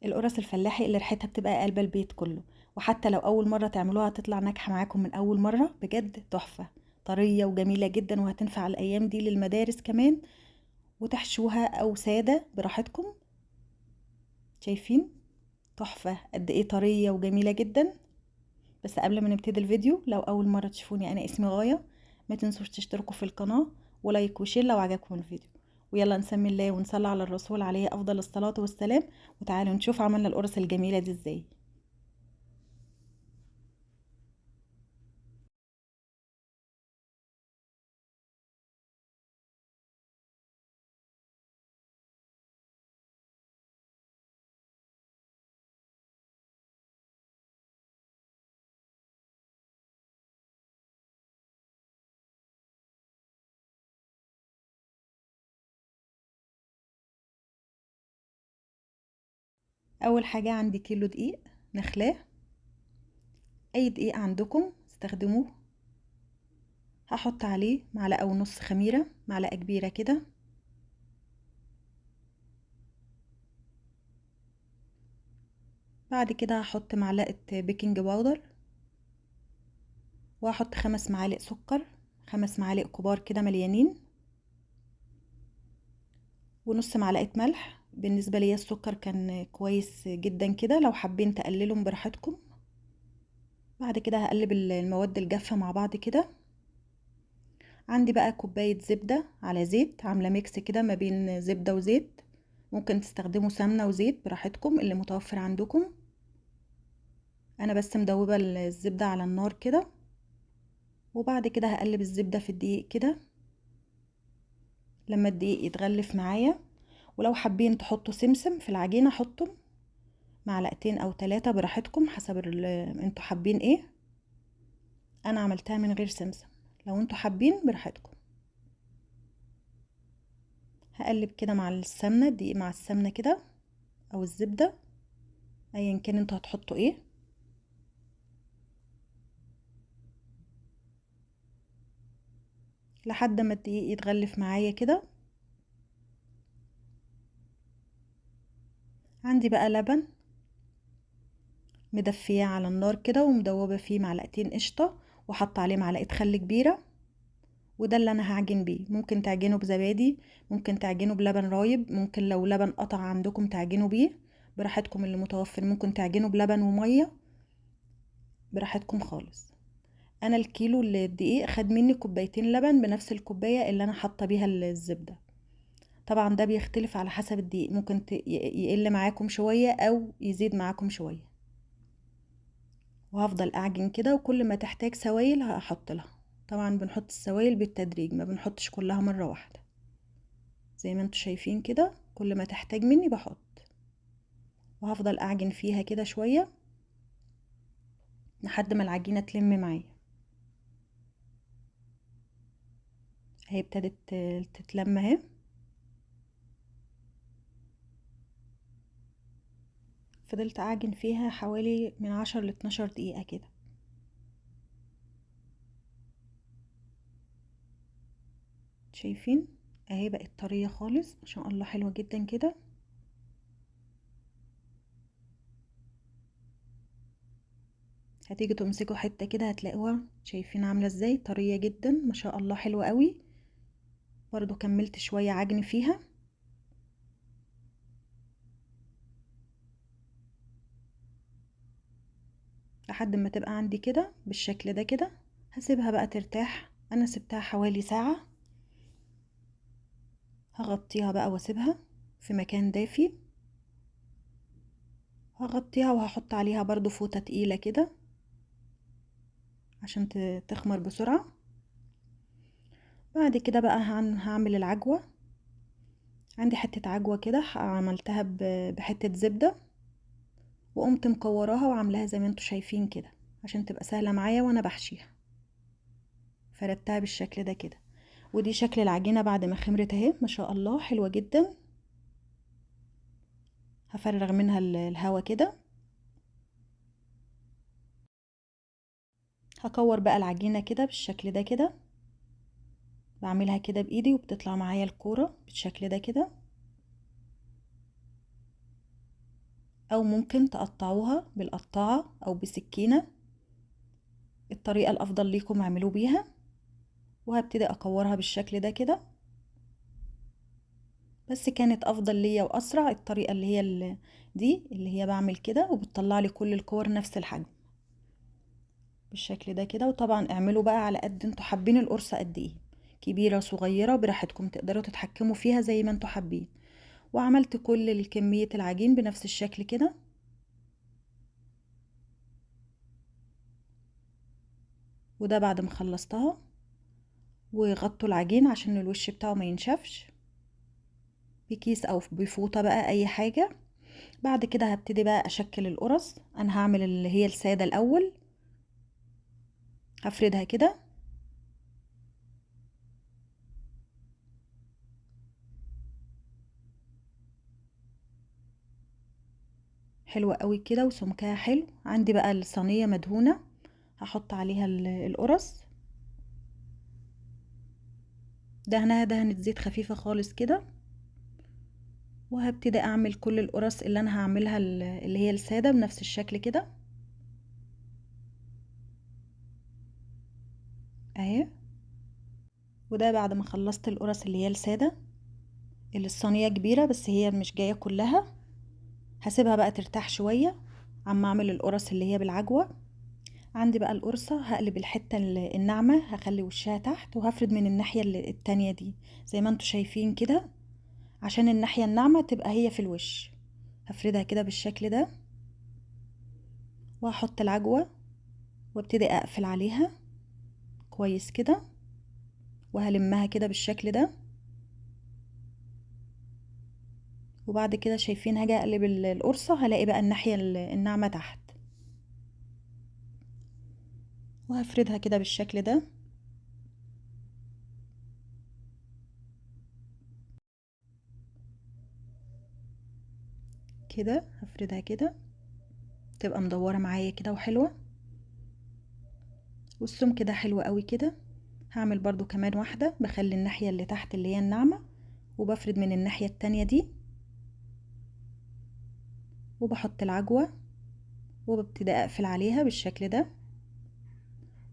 القرص الفلاحي اللي ريحتها بتبقى قلب البيت كله، وحتى لو اول مره تعملوها هتطلع ناجحه معاكم من اول مره، بجد تحفه. طريه وجميله جدا، وهتنفع الايام دي للمدارس كمان، وتحشوها او ساده براحتكم. شايفين تحفه قد ايه، طريه وجميله جدا. بس قبل ما نبتدي الفيديو، لو اول مره تشوفوني انا اسمي غايه، ما تنسوش تشتركوا في القناه ولايك وشير لو عجبكم الفيديو. ويلا نسمي الله ونصلي على الرسول عليه افضل الصلاه والسلام، وتعالوا نشوف عملنا القرص الجميله دي ازاي. اول حاجه عندي كيلو دقيق نخلاه، اي دقيق عندكم استخدموه. هحط عليه معلقه ونص خميره، معلقه كبيره كده. بعد كده هحط معلقه بيكنج باودر، وهحط 5 معالق سكر، 5 معالق كبار كده مليانين، ونص معلقه ملح. بالنسبه لي السكر كان كويس جدا كده، لو حابين تقللوا براحتكم. بعد كده هقلب المواد الجافه مع بعض كده. عندي بقى كوباية زبدة على زيت، عاملة ميكس كده ما بين زبدة وزيت. ممكن تستخدموا سمنة وزيت براحتكم اللي متوفر عندكم. انا بس مدوبة الزبدة على النار كده. وبعد كده هقلب الزبدة في الدقيق كده لما الدقيق يتغلف معايا. ولو حابين تحطوا سمسم في العجينة حطوا معلقتين او 3 براحتكم، حسب انتوا حابين ايه. انا عملتها من غير سمسم، لو انتوا حابين براحتكم. هقلب كده مع السمنة، الدقيق مع السمنة كده او الزبدة، ايا كان انتوا هتحطوا ايه. لحد ما الدقيق يتغلف معايا كده. عندي بقى لبن مدفياه على النار كده، ومدوبة فيه معلقتين قشطة، وحط عليه معلقة خل كبيرة. وده اللي انا هعجن بيه. ممكن تعجنه بزبادي، ممكن تعجنه بلبن رايب، ممكن لو لبن قطع عندكم تعجنوا بيه براحتكم اللي متوفر. ممكن تعجنوا بلبن ومية براحتكم خالص. انا الكيلو الدقيق خد مني كوبايتين لبن بنفس الكوباية اللي انا حاطة بيها الزبدة. طبعا ده بيختلف على حسب الدقيق، ممكن يقل معاكم شوية او يزيد معاكم شوية. وهفضل اعجن كده، وكل ما تحتاج سوائل هحط لها. طبعا بنحط السوائل بالتدريج، ما بنحطش كلها مرة واحدة. زي ما انتوا شايفين كده، كل ما تحتاج مني بحط. وهفضل اعجن فيها كده شوية لحد ما العجينة تلم معايا. هي ابتدت تتلم اهي. فضلت اعجن فيها حوالي من 10 ل 12 دقيقة كده. شايفين اهي بقت طرية خالص ما شاء الله، حلوة جدا كده. هتيجي تمسكوا حتة كده هتلاقوها، شايفين عاملة ازاي طرية جدا ما شاء الله، حلوة قوي. برضو كملت شوية عجن فيها لحد ما تبقى عندي كده بالشكل ده كده. هسيبها بقى ترتاح، انا سبتها حوالي ساعة. هغطيها بقى واسيبها في مكان دافي. هغطيها وهحط عليها برضو فوطة تقيلة كده عشان تخمر بسرعة. بعد كده بقى هعمل العجوة. عندي حتة عجوة كده عملتها بحتة زبدة، وقمت مكوراها وعاملاها زي ما انتوا شايفين كده عشان تبقى سهلة معايا وانا بحشيها. فردتها بالشكل ده كده. ودي شكل العجينة بعد ما خمرت اهي ما شاء الله، حلوة جدا. هفرغ منها الهوا كده. هكور بقى العجينة كده بالشكل ده كده. بعملها كده بايدي وبتطلع معايا الكورة بالشكل ده كده. او ممكن تقطعوها بالقطاعة او بسكينة، الطريقة الافضل ليكم اعملوا بيها. وهبتدي اكورها بالشكل ده كده، بس كانت افضل ليا واسرع الطريقة اللي هي دي اللي هي بعمل كده وبتطلع لي كل الكور نفس الحجم بالشكل ده كده. وطبعا اعملوا بقى على قد انتوا حابين القرصة قد ايه، كبيرة صغيرة براحتكم، تقدروا تتحكموا فيها زي ما انتوا حابين. وعملت كل الكمية العجين بنفس الشكل كده. وده بعد ما خلصتها. وغطوا العجين عشان الوش بتاعه ما ينشفش بكيس او بفوطة بقى اي حاجة. بعد كده هبتدي بقى اشكل القرص. انا هعمل اللي هي السادة الاول، هفردها كده حلوة قوي كده وسمكها حلو. عندي بقى الصينية مدهونة، هحط عليها القرص، دهنها دهنة زيت خفيفة خالص كده. وهبتدي اعمل كل القرص اللي انا هعملها اللي هي السادة بنفس الشكل كده اهي. وده بعد ما خلصت القرص اللي هي السادة، اللي الصينية كبيرة بس هي مش جاية كلها، هسيبها بقى ترتاح شوية عما اعمل القرص اللي هي بالعجوة. عندي بقى القرصة هقلب الحتة الناعمة، هخلي وشها تحت وهفرد من الناحية التانية دي زي ما انتوا شايفين كده، عشان الناحية الناعمة تبقى هي في الوش. هفردها كده بالشكل ده وهحط العجوة وابتدي اقفل عليها كويس كده، وهلمها كده بالشكل ده. وبعد كده شايفين هاجي اقلب القرصة هلاقي بقى الناحية الناعمة تحت، وهفردها كده بالشكل ده كده. هفردها كده تبقى مدورة معايا كده وحلوة، والسمك ده حلو قوي كده. هعمل برضو كمان واحدة، بخلي الناحية اللي تحت اللي هي الناعمة وبفرد من الناحية التانية دي، وبحط العجوة وببتدي اقفل عليها بالشكل ده.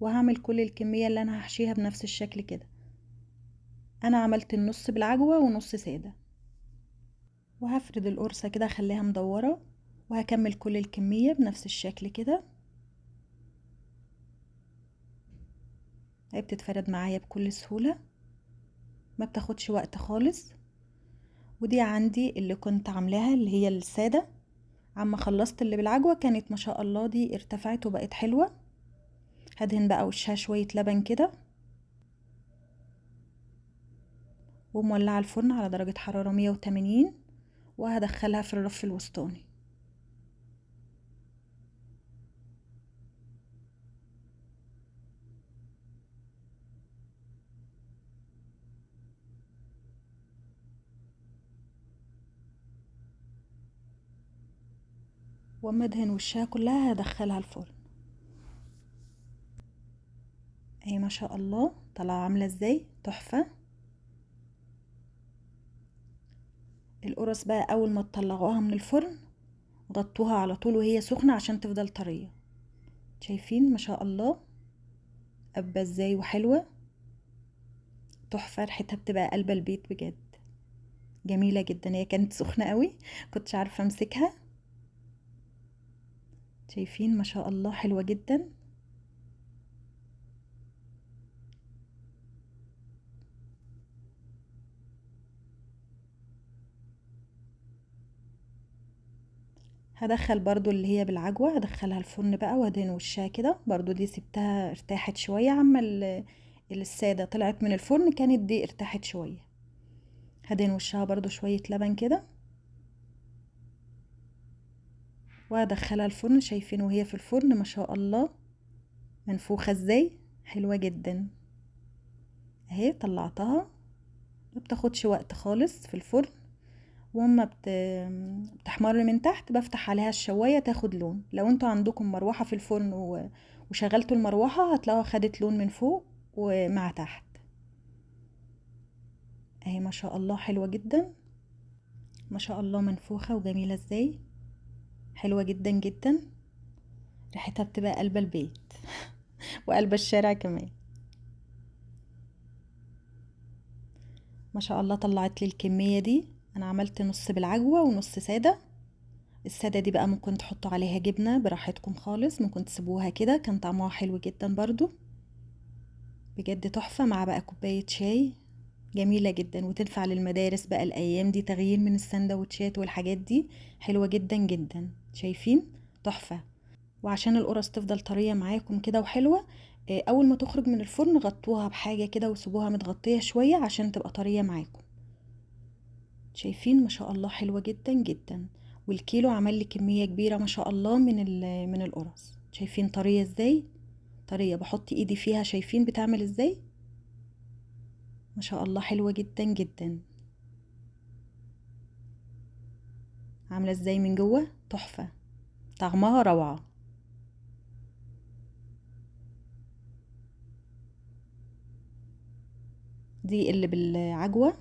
وهعمل كل الكمية اللي انا هحشيها بنفس الشكل كده. انا عملت النص بالعجوة ونص سادة. وهفرد القرصة كده اخليها مدورة، وهكمل كل الكمية بنفس الشكل كده. هي بتتفرد معايا بكل سهولة، ما بتاخدش وقت خالص. ودي عندي اللي كنت عاملاها اللي هي السادة، عما خلصت اللي بالعجوة كانت ما شاء الله دي ارتفعت وبقت حلوة. هدهن بقى وشها شوية لبن كده، ومولعة الفرن على درجة حرارة 180، وهدخلها في الرف الوسطاني. واما ادهن وشها كلها هدخلها الفرن. اهي ما شاء الله طالعة عاملة ازاي تحفة. القرص بقى اول ما تطلعوها من الفرن غطوها على طول وهي سخنة عشان تفضل طرية. شايفين ما شاء الله قبة ازاي وحلوة تحفة، ريحتها بتبقى قلب البيت بجد، جميلة جدا. هي كانت سخنة قوي كنتش عارفة امسكها. شايفين ما شاء الله حلوة جدا. هدخل برضو اللي هي بالعجوة، هدخلها الفرن بقى وهدهن وشها كده. برضو دي سبتها ارتاحت شوية عما السادة طلعت من الفرن كانت دي ارتاحت شوية. هدهن وشها برضو شوية لبن كده وهدخلها الفرن. شايفين وهي في الفرن ما شاء الله منفوخة ازاي حلوة جدا. اهي طلعتها، ما بتاخدش وقت خالص في الفرن. واما بتحمر من تحت بفتح عليها الشواية تاخد لون. لو انتوا عندكم مروحة في الفرن وشغلتوا المروحة هتلاقوها خدت لون من فوق ومع تحت. اهي ما شاء الله حلوة جدا، ما شاء الله منفوخة وجميلة ازاي. حلوة جدا جدا، ريحتها بتبقى قلب البيت وقلب الشارع كمان. ما شاء الله طلعت لي الكمية دي. انا عملت نص بالعجوة ونص سادة. السادة دي بقى ممكن تحطوا عليها جبنة براحتكم خالص، ممكن تسيبوها كده، كان طعمها حلو جدا برضو، بجد تحفة، مع بقى كوباية شاي جميلة جدا، وتنفع للمدارس بقى الأيام دي، تغيير من السندوتشات والحاجات دي، حلوة جدا جدا. شايفين؟ تحفة. وعشان القرص تفضل طرية معاكم كده وحلوة، أول ما تخرج من الفرن غطوها بحاجة كده وسيبوها متغطية شوية عشان تبقى طرية معاكم. شايفين؟ ما شاء الله حلوة جدا جدا. والكيلو عمل لي كمية كبيرة ما شاء الله من القرص. شايفين طرية ازاي؟ طرية بحط ايدي فيها، شايفين بتعمل ازاي؟ ما شاء الله حلوة جدا جدا. عاملة ازاي من جوه؟ تحفة، طعمها روعة. دي اللي بالعجوة،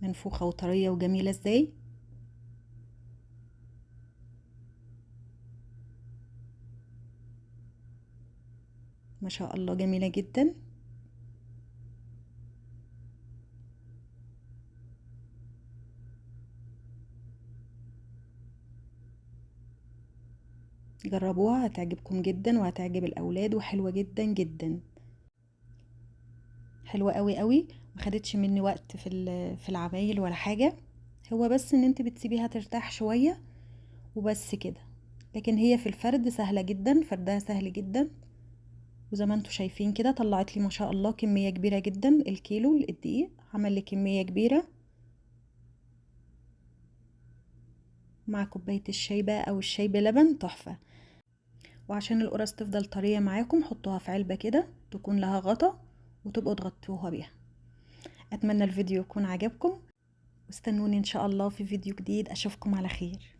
منفوخة وطرية وجميلة ازاي. ما شاء الله جميلة جدا. جربوها هتعجبكم جدا وهتعجب الأولاد، وحلوة جدا جدا، حلوة قوي قوي. ما خدتش مني وقت في العمايل ولا حاجة، هو بس ان انت بتسيبيها ترتاح شوية وبس كده. لكن هي في الفرد سهلة جدا، فردها سهل جدا. وزي ما انتوا شايفين كده طلعت لي ما شاء الله كمية كبيرة جدا. الكيلو الدقيق عمل لي كمية كبيرة، مع كوباية الشاي بقى او الشاي بلبن تحفة. وعشان القرص تفضل طرية معاكم حطوها في علبة كده تكون لها غطا، وتبقوا تغطوها بيها. اتمنى الفيديو يكون عجبكم، واستنوني ان شاء الله في فيديو جديد. اشوفكم على خير.